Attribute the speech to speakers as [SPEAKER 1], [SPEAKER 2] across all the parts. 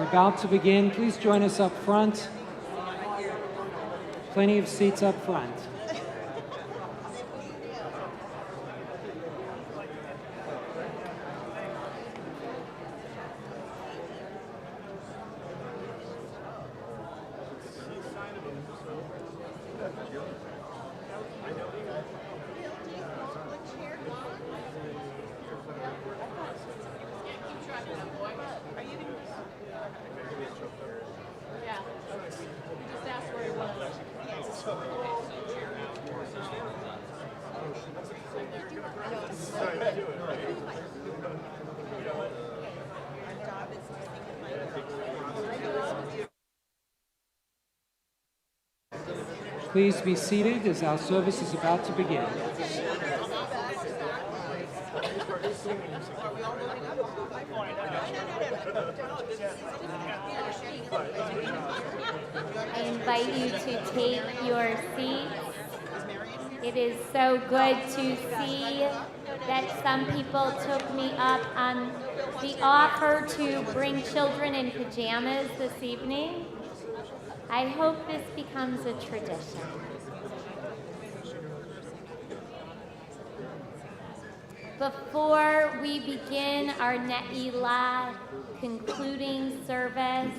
[SPEAKER 1] We're about to begin. Please join us up front. Plenty of seats up front. Please be seated as our service is about to begin.
[SPEAKER 2] I invite you to take your seats. It is so good to see that some people took me up on the offer to bring children in pajamas this evening. I hope this becomes a tradition. Before we begin our Ne'ilah concluding service,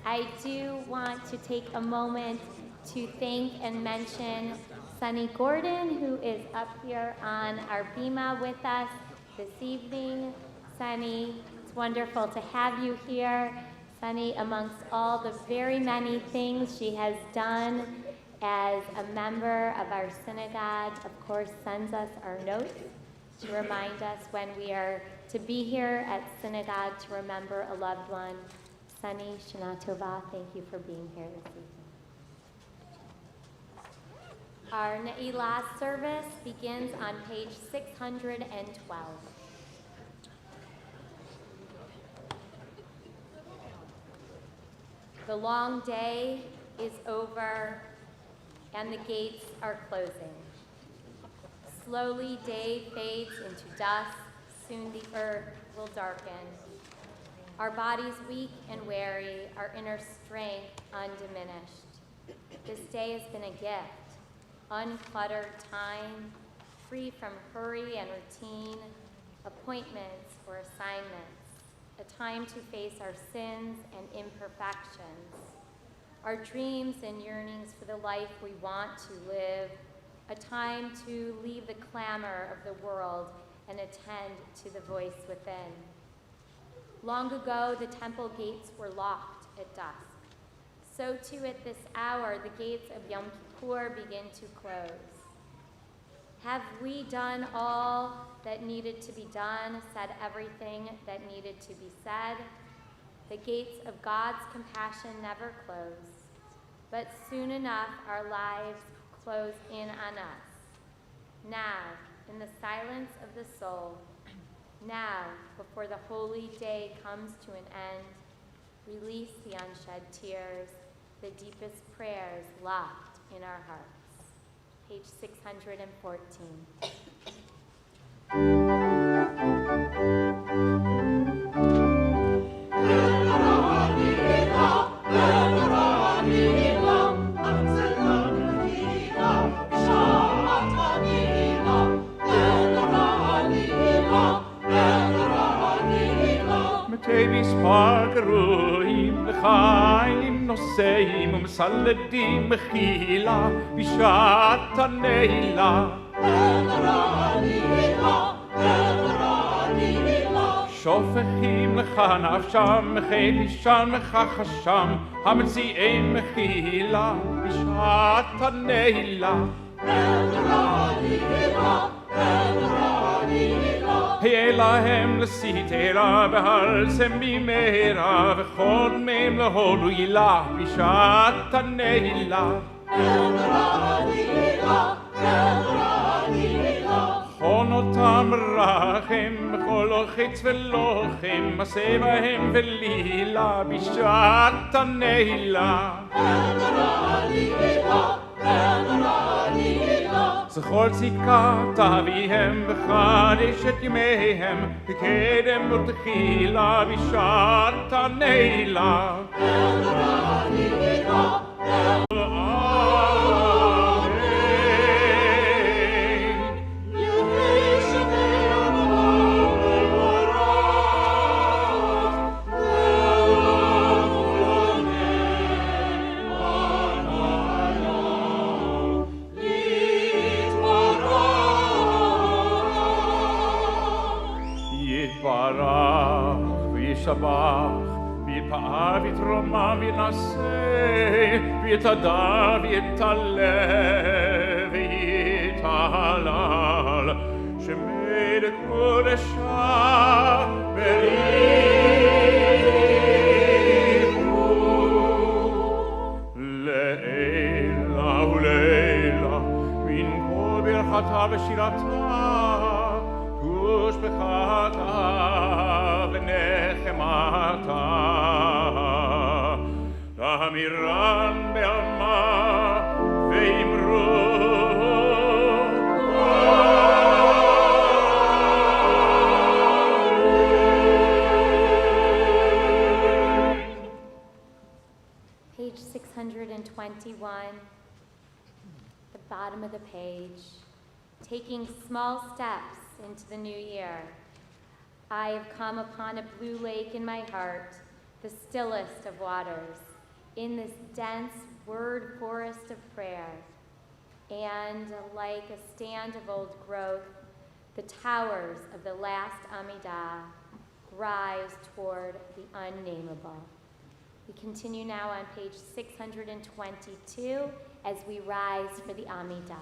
[SPEAKER 2] I do want to take a moment to thank and mention Sunny Gordon, who is up here on our bima with us this evening. Sunny, it's wonderful to have you here. Sunny, amongst all the very many things she has done as a member of our synagogue, of course, sends us our notes to remind us when we are to be here at synagogue to remember a loved one. Sunny, Shana Tova, thank you for being here this evening. Our Ne'ilah service begins on page 612. The long day is over and the gates are closing. Slowly day fades into dusk, soon the earth will darken. Our bodies weak and weary, our inner strength undiminished. This day has been a gift, uncluttered time, free from hurry and routine, appointments or assignments. A time to face our sins and imperfections, our dreams and yearnings for the life we want to live, a time to leave the clamor of the world and attend to the voice within. Long ago, the temple gates were locked at dusk. So too at this hour, the gates of Yom Kippur begin to close. Have we done all that needed to be done, said everything that needed to be said? The gates of God's compassion never close, but soon enough our lives close in on us. Now, in the silence of the soul, now, before the holy day comes to an end, release the unshed tears, the deepest prayers locked in our hearts. Page 614.
[SPEAKER 3] מספגרוים לחיים נוסעים ומסלדים מחילה בשעת הנעילה שופכים לך נפשם מחלישם מחשם המציעים מחילה בשעת הנעילה היה להם לסיתרה בהלסם במהרה וחודמם להודו הילה בשעת הנעילה חון אותם רחם בכל חץ ולוחם עשה בהם ולילה בשעת הנעילה זכור צדקת אביהם וחדש את ימיהם וקדם ותחילה בשעת הנעילה יתברך וישבח ויתפאר ויתרומם וינשא ויתהדר ויתעלה ויתהלל שמי לקודשה בריחו לעילה ולעילה מן כל ברכתה ושירתה ושפחתה ונחמתה להמירן בעלמה ואמרו
[SPEAKER 2] Page 621, the bottom of the page. Taking small steps into the new year. I have come upon a blue lake in my heart, the stillest of waters, in this dense word forest of prayer. And like a stand of old growth, the towers of the last Amidah rise toward the unnameable. We continue now on page 622 as we rise for the Amidah.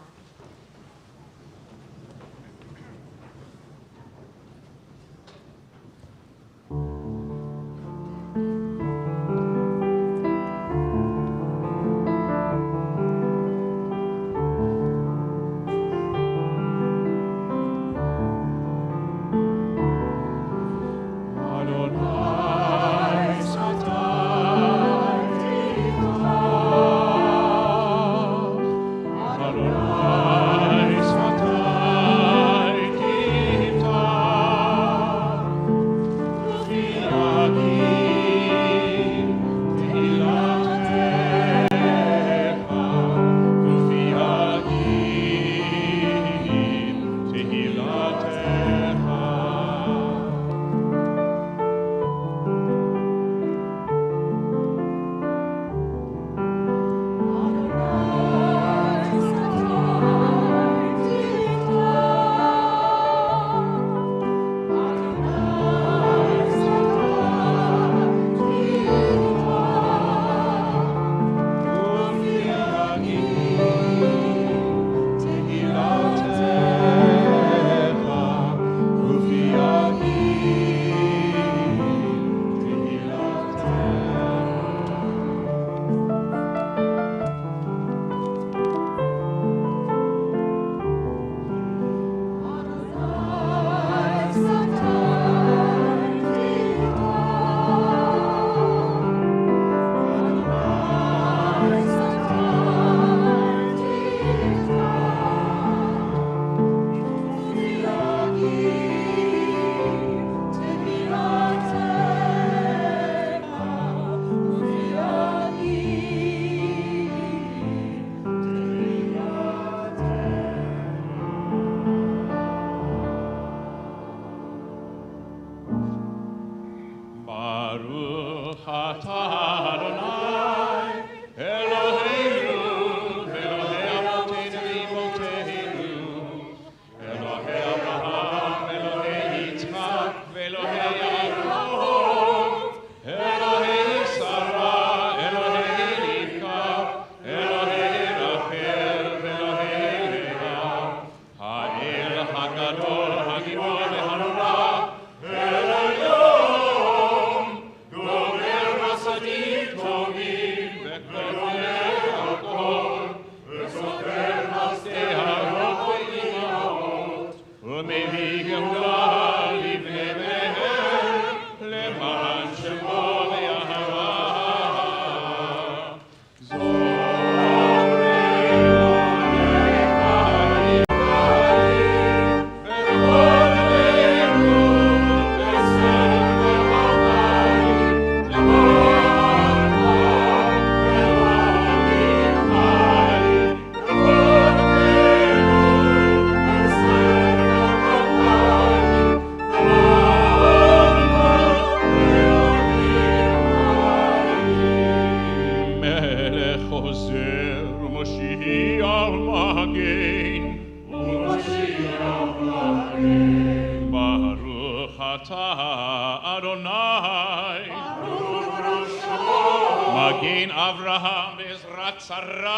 [SPEAKER 3] Magen Avraham Bezrat Sarah.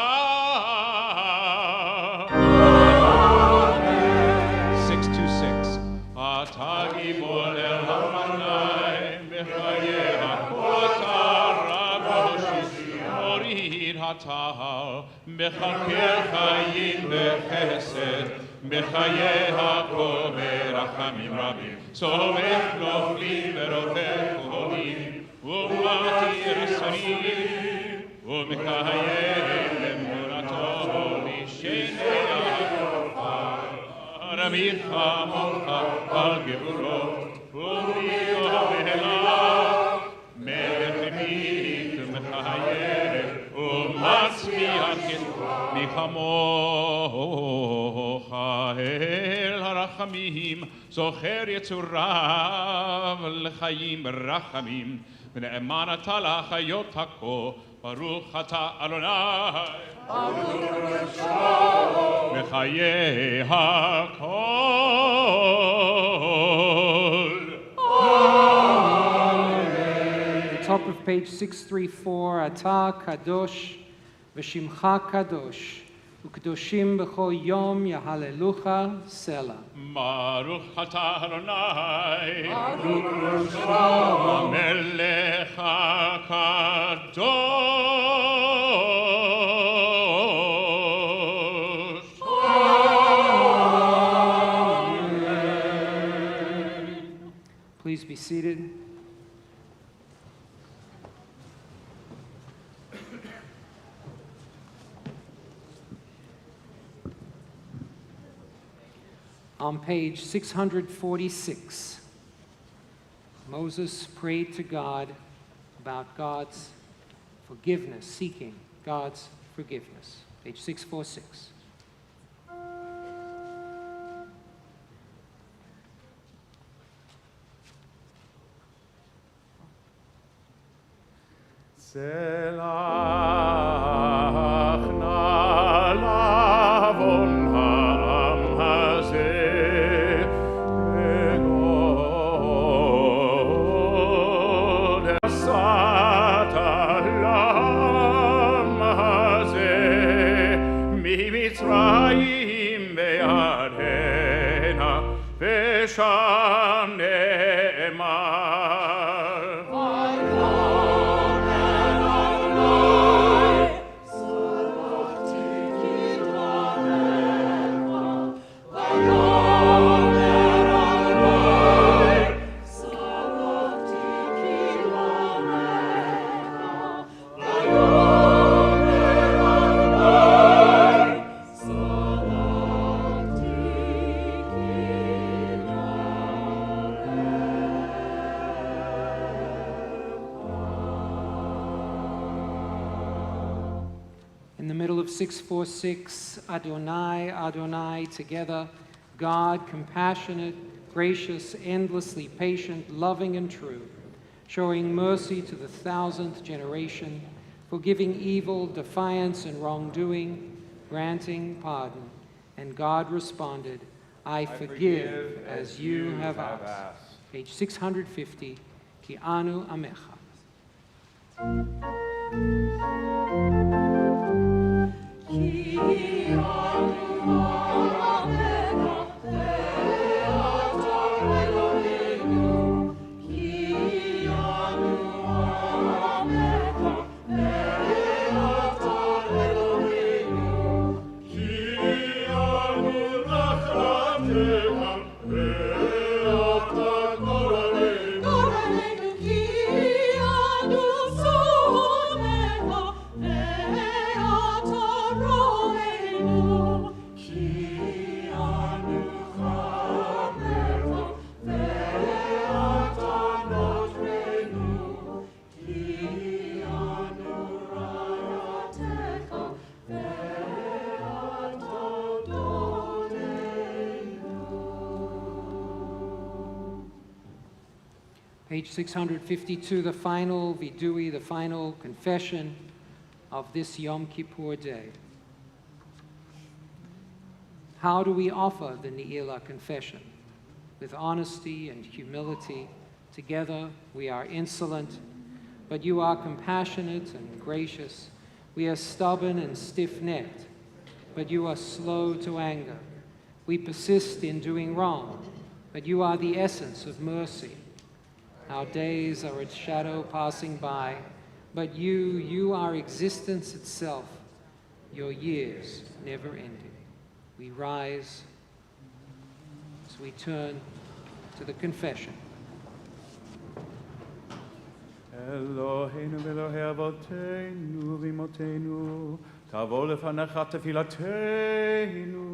[SPEAKER 3] 626. Atagi Bolel Hamanai Bechaye Hakota Raboshi Orid Hatahal Bechaker Chayim Bechesed Bechaye Hakol Berachamim Rabim Sovech Noflim Berotech Kolim Umatir Sarim Umechayim Emunato Lishenei Ramicha Mocha Al Gevuro Umio Behela Melechimit Umechayim Umatzmiachit Michamocha El Harachamim Zocher Yetzurav L'chaim Rachamim V'ne'eman ata l'chayot hako Baruch ata Adonai V'chayei hakol.
[SPEAKER 1] The top of page 634, Ata Kadosh V'shimcha Kadosh U'Kedoshim b'chol yom Yahalelucha Selah.
[SPEAKER 3] Baruch ata Adonai Melech HaKadosh.
[SPEAKER 1] Please be seated. On page 646, Moses prayed to God about God's forgiveness, seeking God's forgiveness. Page 646.
[SPEAKER 3] Selach na lavon ha'am hazeh v'god asat ha'lam hazeh mi'mitzrayim be'adena v'sham ne'emar.
[SPEAKER 1] In the middle of 646, Adonai, Adonai, together, God, compassionate, gracious, endlessly patient, loving and true, showing mercy to the 1000th generation, forgiving evil, defiance, and wrongdoing, granting pardon. And God responded, I forgive as you have asked. Page 650, Ki anu amecha. Page 652, the final vidui, the final confession of this Yom Kippur day. How do we offer the Ne'ilah confession? With honesty and humility. Together we are insolent, but you are compassionate and gracious. We are stubborn and stiff-necked, but you are slow to anger. We persist in doing wrong, but you are the essence of mercy. Our days are its shadow passing by, but you are existence itself, your years never ending. We rise as we turn to the confession.
[SPEAKER 3] Eloheinu ve'Elohei avotenu v'imotenu, tavo lefanecha tefilatenu,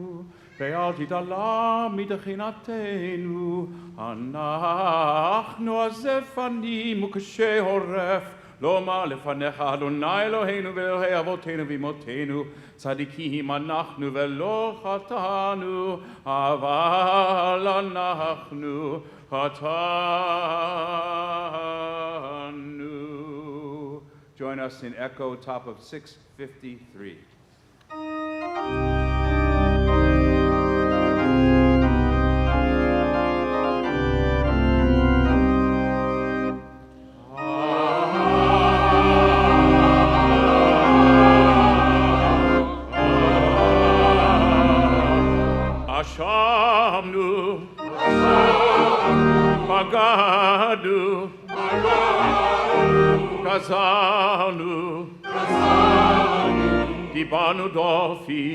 [SPEAKER 3] ve'al titala midachinatenu, אנחנו הזפנים וקשי עורף, לומר לפניך, אדוני אלוהינו ואלוהי אבותינו ואמותינו, צדיקים אנחנו ולא חטאנו, אבל אנחנו חטאנו. Join us in echo, top of 653. Ashamnu, Magadu, Kazanu, Dibanu Dofi,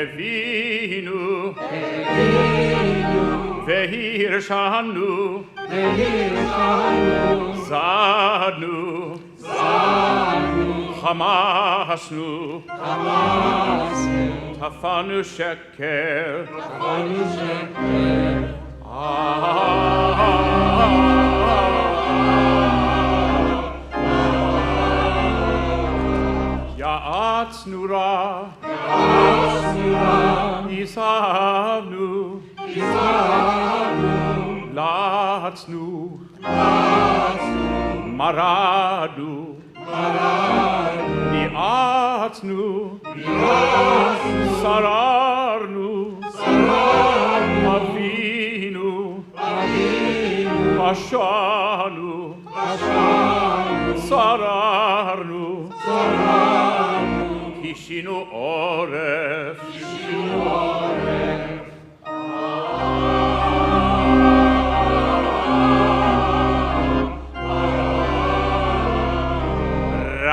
[SPEAKER 3] Evinu, Vehirshanu, Zadnu, Hamasnu, Tafanu Sheker, Ya'atznu-ra, Isavnu, Latznu, Maradu, Ni'atznu, Sararnu, Avinu, Ashanu, Sararnu, Kishinu Oref,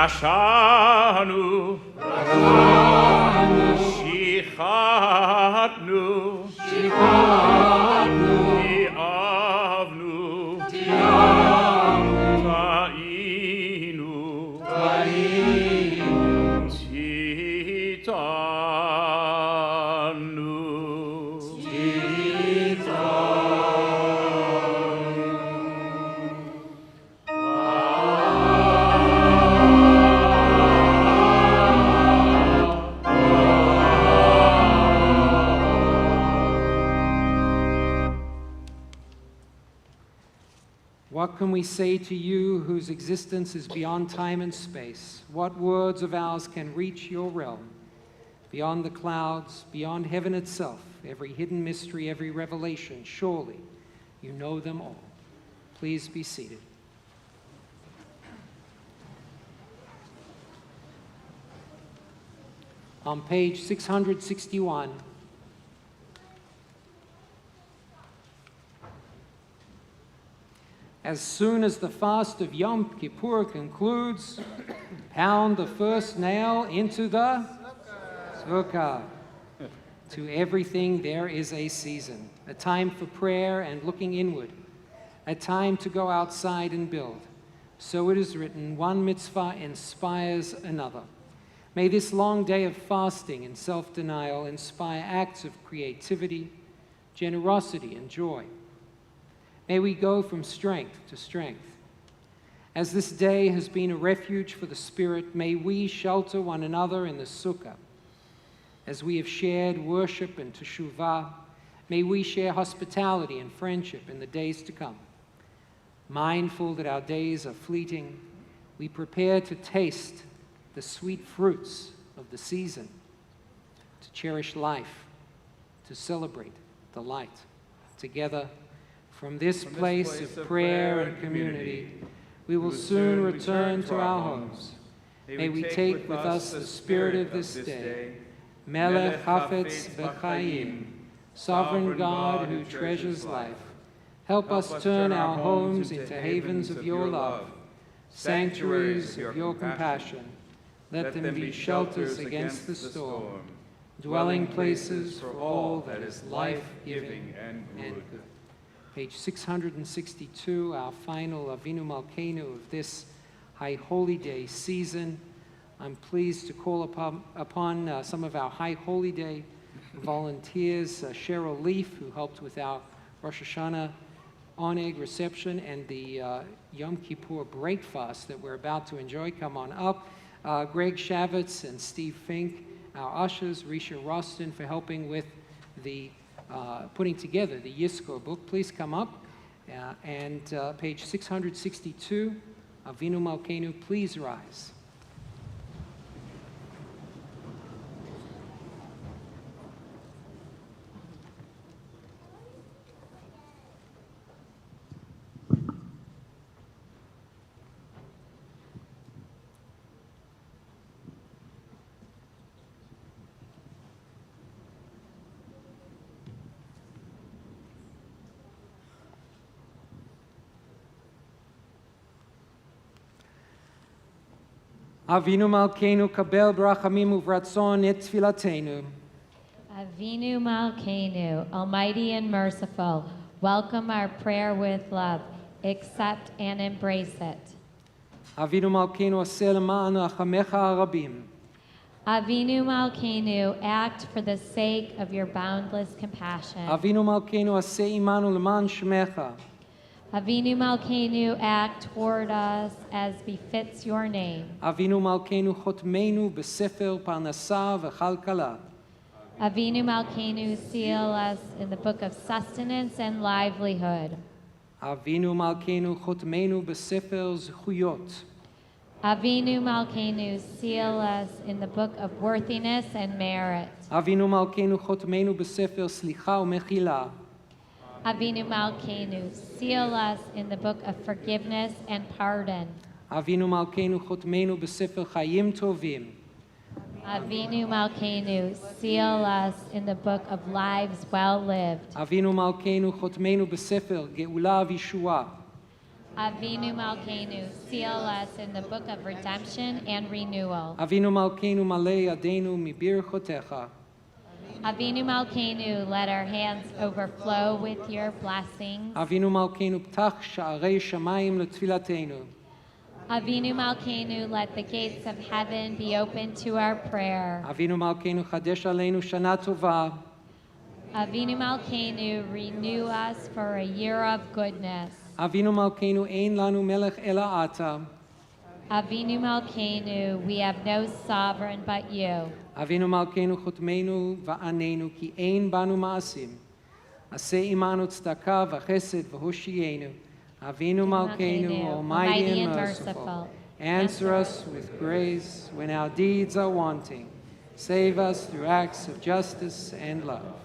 [SPEAKER 3] Rashanu, Shichatnu, Ti'avnu, Ta'inu, Titanu.
[SPEAKER 1] What can we say to you whose existence is beyond time and space? What words of ours can reach your realm? Beyond the clouds, beyond heaven itself, every hidden mystery, every revelation, surely you know them all. Please be seated. On page 661, as soon as the fast of Yom Kippur concludes, pound the first nail into the sukkah. To everything there is a season, a time for prayer and looking inward, a time to go outside and build. So it is written, one mitzvah inspires another. May this long day of fasting and self-denial inspire acts of creativity, generosity, and joy. May we go from strength to strength. As this day has been a refuge for the spirit, may we shelter one another in the sukkah. As we have shared worship and teshuvah, may we share hospitality and friendship in the days to come. Mindful that our days are fleeting, we prepare to taste the sweet fruits of the season, to cherish life, to celebrate the light, together From this place of prayer and community, we will soon return to our homes. May we take with us the spirit of this day, Melech Hafetz B'chaim, sovereign God who treasures life. Help us turn our homes into havens of your love, sanctuaries of your compassion. Let them be shelters against the storm, dwelling places for all that is life-giving and good. Page 662, our final Avinu Malkeinu of this High Holy Day season. I'm pleased to call upon some of our High Holy Day volunteers, Cheryl Leaf, who helped with our Rosh Hashanah on-egg reception and the Yom Kippur breakfast that we're about to enjoy. Come on up. Greg Shavitz and Steve Fink, our ushers, Risha Roston for helping with the putting together the Yizkor book. Please come up. And page 662, Avinu Malkeinu, please rise. Avinu Malkeinu, kabel brachamim uvratzon et tfilatenu.
[SPEAKER 4] Avinu Malkeinu, almighty and merciful, welcome our prayer with love. Accept and embrace it.
[SPEAKER 1] Avinu Malkeinu, aseh lema'an rachamecha harabim.
[SPEAKER 4] Avinu Malkeinu, act for the sake of your boundless compassion.
[SPEAKER 1] Avinu Malkeinu, aseh imanu leman shemecha.
[SPEAKER 4] Avinu Malkeinu, act toward us as befits your name.
[SPEAKER 1] Avinu Malkeinu, chotmeinu b'sefer parnasa v'chalkala.
[SPEAKER 4] Avinu Malkeinu, seal us in the book of sustenance and livelihood.
[SPEAKER 1] Avinu Malkeinu, chotmeinu b'sefer zechuyot.
[SPEAKER 4] Avinu Malkeinu, seal us in the book of worthiness and merit.
[SPEAKER 1] Avinu Malkeinu, chotmeinu b'sefer slicha u'mechila.
[SPEAKER 4] Avinu Malkeinu, seal us in the book of forgiveness and pardon.
[SPEAKER 1] Avinu Malkeinu, chotmeinu b'sefer chayim tovim.
[SPEAKER 4] Avinu Malkeinu, seal us in the book of lives well lived.
[SPEAKER 1] Avinu Malkeinu, chotmeinu b'sefer geula v'yeshua.
[SPEAKER 4] Avinu Malkeinu, seal us in the book of redemption and renewal.
[SPEAKER 1] Avinu Malkeinu, malei yadeinu mibir chotecha.
[SPEAKER 4] Avinu Malkeinu, let our hands overflow with your blessings.
[SPEAKER 1] Avinu Malkeinu, ptach sha'arei shamayim letfilatenu.
[SPEAKER 4] Avinu Malkeinu, let the gates of heaven be open to our prayer.
[SPEAKER 1] Avinu Malkeinu, chadesh aleinu shana tova.
[SPEAKER 4] Avinu Malkeinu, renew us for a year of goodness.
[SPEAKER 1] Avinu Malkeinu, ein lanu melech ela ata.
[SPEAKER 4] Avinu Malkeinu, we have no sovereign but you.
[SPEAKER 1] Avinu Malkeinu, chotmeinu va'anenu ki ein banu ma'asim. Aseh imanu tzedakah v'chesed v'hoshienu. Avinu Malkeinu, almighty and merciful, answer us with grace when our deeds are wanting. Save us through acts of justice and love.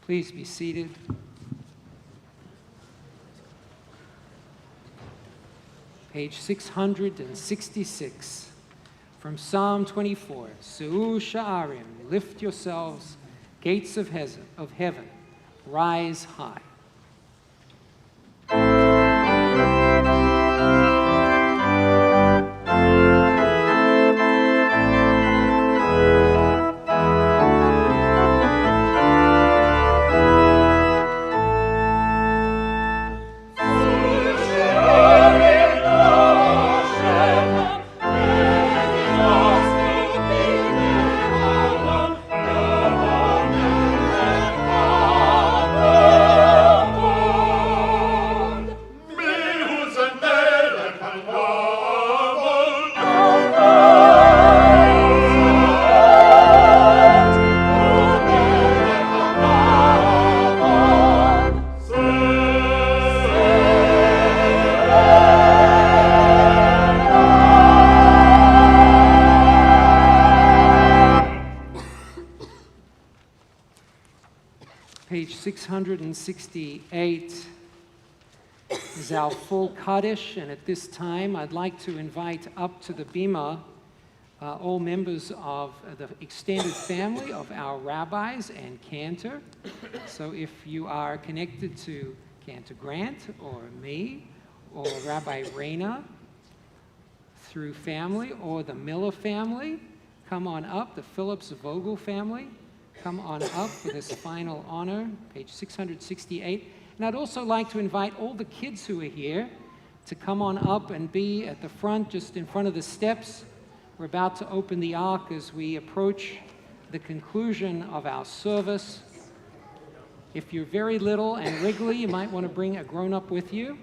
[SPEAKER 1] Please be seated. Page 666 from Psalm 24. Se'u sha'arim, lift yourselves, gates of heaven, rise high. 668 is our full Kaddish, and at this time I'd like to invite up to the bima all members of the extended family of our rabbis and Cantor. So if you are connected to Cantor Grant or me or Rabbi Rayna through family or the Miller family, come on up. The Phillips Vogel family, come on up for this final honor, page 668. And I'd also like to invite all the kids who are here to come on up and be at the front, just in front of the steps. We're about to open the ark as we approach the conclusion of our service. If you're very little and wriggly, you might want to bring a grown-up with you.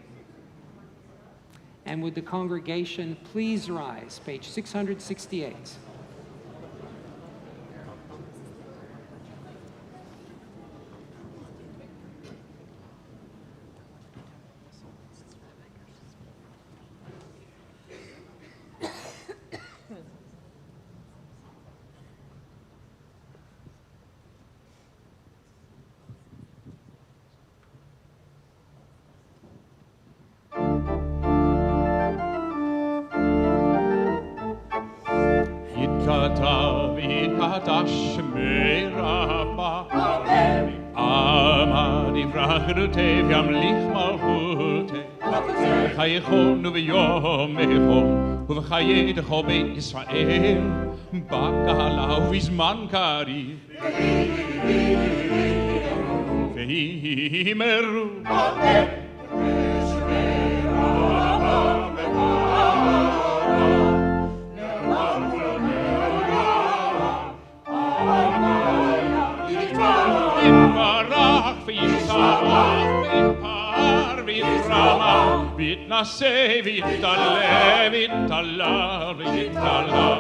[SPEAKER 1] And would the congregation please rise, page 668.
[SPEAKER 5] חייכון וביום מיכון ובחיי דכל בית ישראל בקהלה ובזמן קריב והימרו יתברך ויתברך ויתפאר ויתרמה ויתנשא ויתעלה ויתעלה ויתעלה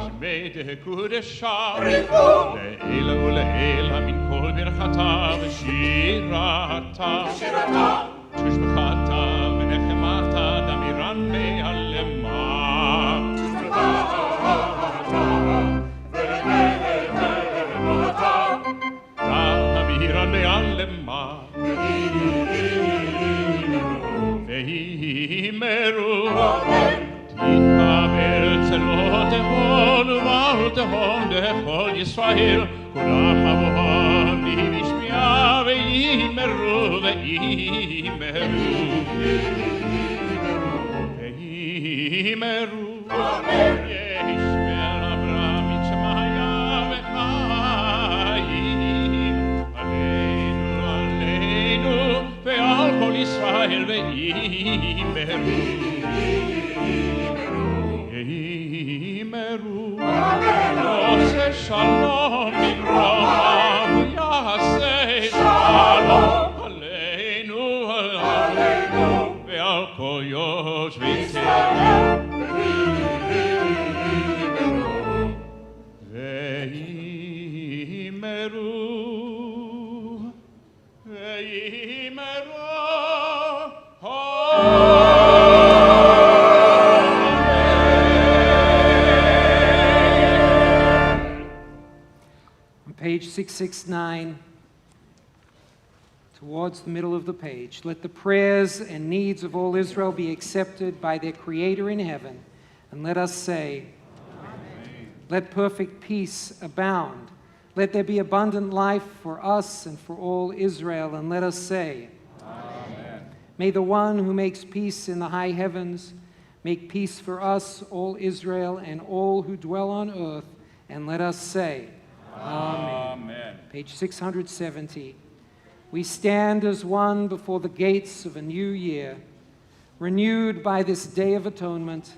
[SPEAKER 5] שמי דקודשה לעילא ולעילא מן כל ברכתה ושירתה תשבחתה ונחמתה דמירן מהלמה דמירן מהלמה והימרו תתקבל צלותיכון ובעותיכון לכל ישראל כולם אבוהון בשמיעה והימרו והימרו ישמר אברהם את שמיה וחיים עלינו עלינו ועל כל ישראל וימרו עושה שלום בברכה ויעשה שלום עלינו עלינו ועל כל יושביהם
[SPEAKER 1] Page 669, towards the middle of the page. Let the prayers and needs of all Israel be accepted by their Creator in heaven, and let us say, Amen. Let perfect peace abound. Let there be abundant life for us and for all Israel, and let us say, Amen. May the one who makes peace in the high heavens make peace for us, all Israel, and all who dwell on earth, and let us say, Amen. Page 670. We stand as one before the gates of a new year, renewed by this day of atonement,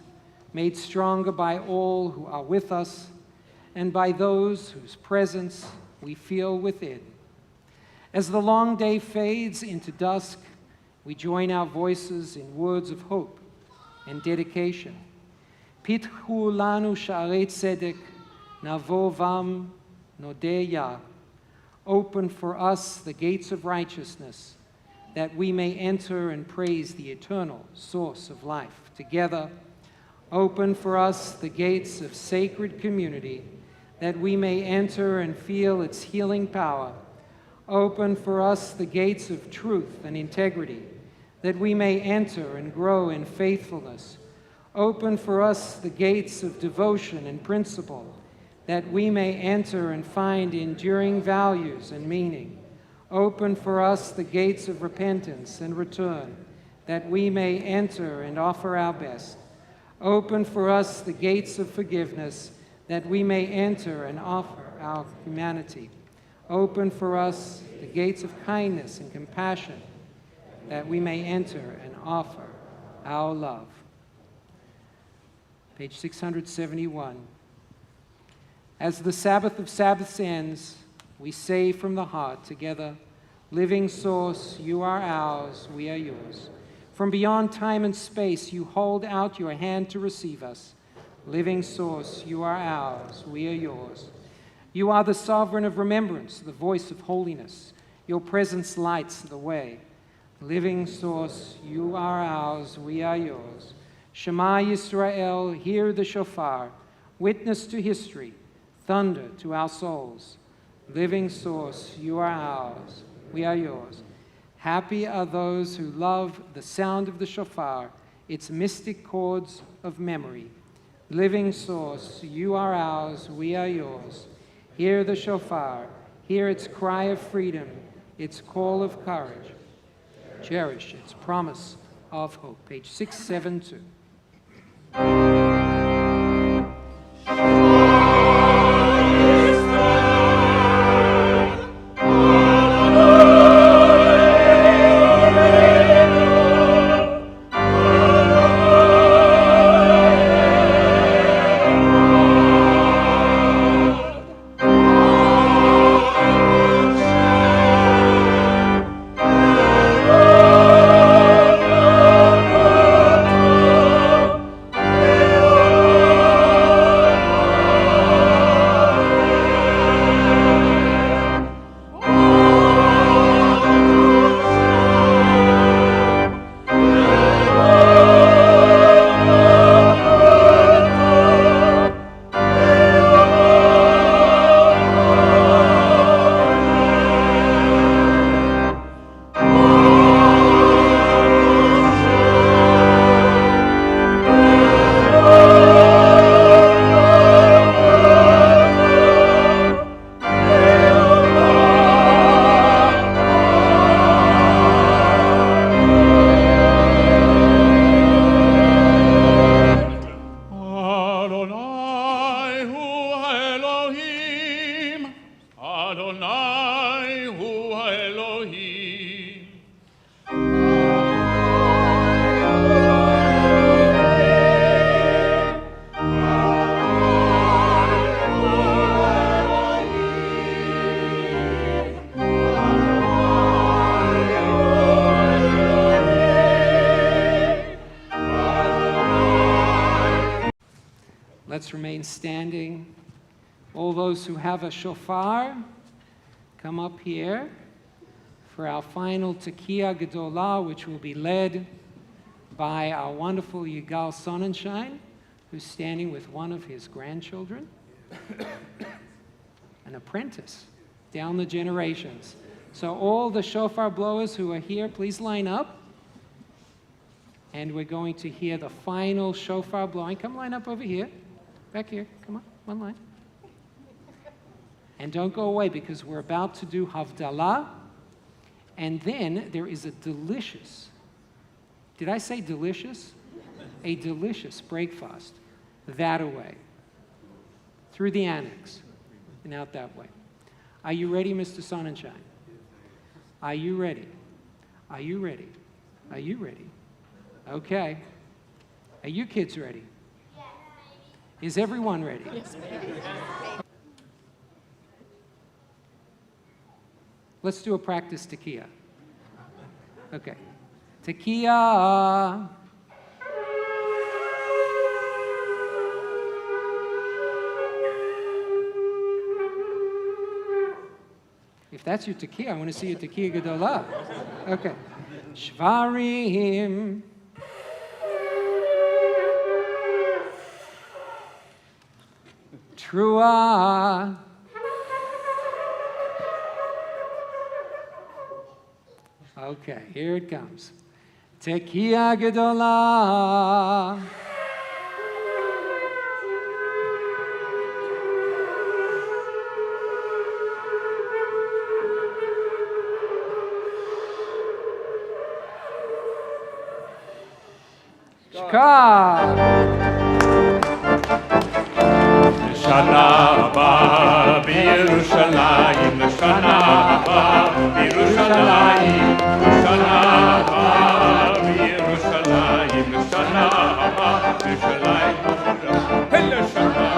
[SPEAKER 1] made stronger by all who are with us, and by those whose presence we feel within. As the long day fades into dusk, we join our voices in words of hope and dedication. Pitchu lanu sha'arei tzedek, navo vam Nodeya, open for us the gates of righteousness, that we may enter and praise the eternal source of life. Together, open for us the gates of sacred community, that we may enter and feel its healing power. Open for us the gates of truth and integrity, that we may enter and grow in faithfulness. Open for us the gates of devotion and principle, that we may enter and find enduring values and meaning. Open for us the gates of repentance and return, that we may enter and offer our best. Open for us the gates of forgiveness, that we may enter and offer our humanity. Open for us the gates of kindness and compassion, that we may enter and offer our love. Page 671. As the Sabbath of Sabbaths ends, we say from the heart together, living source, you are ours, we are yours. From beyond time and space, you hold out your hand to receive us. Living source, you are ours, we are yours. You are the sovereign of remembrance, the voice of holiness. Your presence lights the way. Living source, you are ours, we are yours. Shema Yisrael, hear the shofar, witness to history, thunder to our souls. Living source, you are ours, we are yours. Happy are those who love the sound of the shofar, its mystic chords of memory. Living source, you are ours, we are yours. Hear the shofar, hear its cry of freedom, its call of courage. Cherish its promise of hope. Page 672. Let's remain standing. All those who have a shofar, come up here for our final Tekiah Gedolah, which will be led by our wonderful Yigal Sonnenschein, who's standing with one of his grandchildren, an apprentice, down the generations. So all the shofar blowers who are here, please line up. And we're going to hear the final shofar blowing. Come line up over here. Back here, come on, one line. And don't go away because we're about to do Havdalah. And then there is a delicious, did I say delicious? A delicious breakfast that away, through the annex and out that way. Are you ready, Mr. Sonnenschein? Are you ready? Are you ready? Are you ready? Okay. Are you kids ready? Is everyone ready? Yes, baby. Let's do a practice Tekiah. Okay. Tekiah. If that's your Tekiah, I want to see your Tekiah Gedolah. Okay. Shvarim. Trua. Okay, here it comes. Tekiah Gedolah. Shkar.
[SPEAKER 5] לשנה הבאה בירושלים, לשנה הבאה בירושלים, לשנה הבאה בירושלים, לשנה הבאה בירושלים, לשנה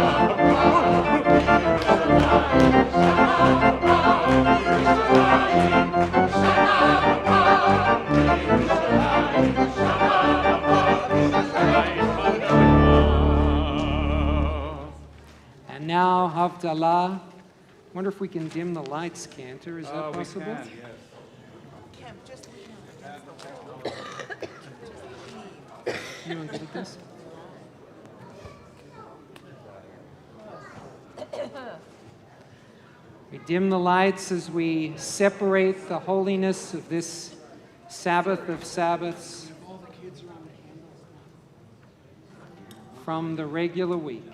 [SPEAKER 1] And now, Havdalah. Wonder if we can dim the lights, Cantor. Is that possible?
[SPEAKER 3] We can, yes.
[SPEAKER 1] You want to get at this? We dim the lights as we separate the holiness of this Sabbath of Sabbaths from the regular week.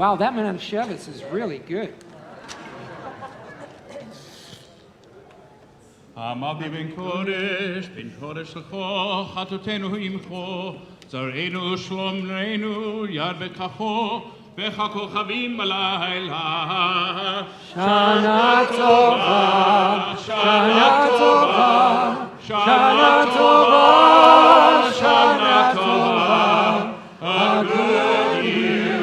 [SPEAKER 1] Wow, that Manischewitz is really good.
[SPEAKER 5] עמדי בן קודש לכו, חטאותינו ימחו, זרענו שלומנו יד בכחו, וככוכבים בלילה.
[SPEAKER 1] שנה טובה, שנה טובה, שנה טובה, שנה טובה. A good year,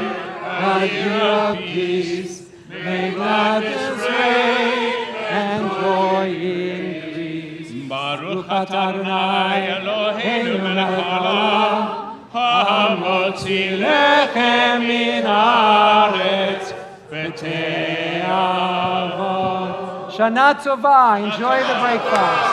[SPEAKER 1] a year of peace, may gladness reign and joy increase.
[SPEAKER 5] Baruch atah Adonai Eloheinu melech haolam, hamotzi lechem min haaretz v'te'avot.
[SPEAKER 1] Shana Tova, enjoy the breakfast.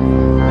[SPEAKER 2] Jesus.